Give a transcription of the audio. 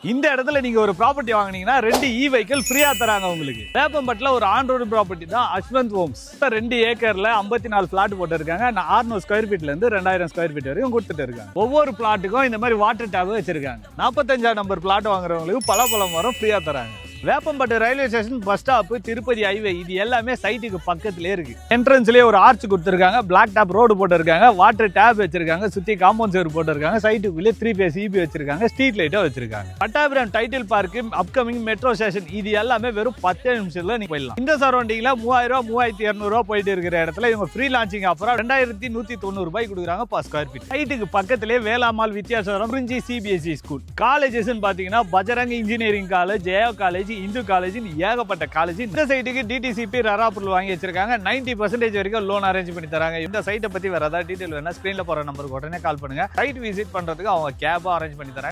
இந்த இடத்துல நீங்க ஒரு ப்ராப்பர்ட்டி வாங்குனீங்கன்னா 2 வெஹிக்கிள் ஃப்ரீயா தராங்க உங்களுக்கு. வேப்பம்பட்டில் ஒரு ஆன் ரோடு ப்ராப்பர்ட்டி தான் ASHWATH ஹோம்ஸ். 2 ஏக்கர்ல 54 பிளாட் போட்டு இருக்காங்க. 600 ஸ்கொயர் ஃபீட்ல இருந்து 2000 ஸ்கொயர் ஃபீட் வரைக்கும் கொடுத்துட்டு இருக்காங்க. ஒவ்வொரு பிளாட்டுக்கும் இந்த மாதிரி வாட்டர் டேப் வச்சிருக்காங்க. 45ஆம் நம்பர் பிளாட் வாங்குறவங்களுக்கு பல மரம் ஃப்ரீயா தராங்க. Veppampattu railway station, bus stop, Tirupati highway இது எல்லாமே சைட்டுக்கு பக்கத்திலே இருக்கு. என்ட்ரன்ஸ்லயே ஒரு ஆர்ச் கொடுத்துருக்காங்க. பிளாக் டாப் ரோடு போட்டிருக்காங்க. வாட்டர் டேப் வச்சிருக்காங்க. சுத்தி காம்பவுண்ட் சேர் போட்டிருக்காங்க. சைட்டுக்குள்ளே 3 phase EB வச்சிருக்காங்க. ஸ்ட்ரீட் லைட்டா வச்சிருக்காங்க. Pattabiram title park, upcoming metro station இது எல்லாமே வெறும் 10 நிமிஷத்துல நீங்க போயிடலாம். இந்த சரௌண்டிங்ல 3000 3200 போயிட்டு இருக்கிற இடத்துல இவங்க ஃப்ரீ லான்ச்சிங் ஆஃபரா 2190 ரூபாய் கொடுக்குறாங்க per ஸ்கொயர் ஃபீட். சைட்டுக்கு பக்கத்திலே வேலாமால், வித்யாலயம், குறிஞ்சி CBSE ஸ்கூல். காலேஜஸ் பாத்தீங்கன்னா Bajrang engineering college, Jaya college, Hindu college, ஏகப்பட்ட காலேஜ். இந்த சைட்டுக்கு DTCP RERA அப்ரூவல் வாங்கி வச்சிருக்காங்க. 90% வரைக்கும் லோன் அரேஞ்ச் பண்ணி தராங்க. இந்த சைட்டை பத்தி வேற ஏதாவது டீடைல் வேணா ஸ்கிரீன்ல போற நம்பருக்கு உடனே கால் பண்ணுங்க. சைட் விசிட் பண்றதுக்கு அவங்க கேபா அரேஞ்ச் பண்ணி தராங்க.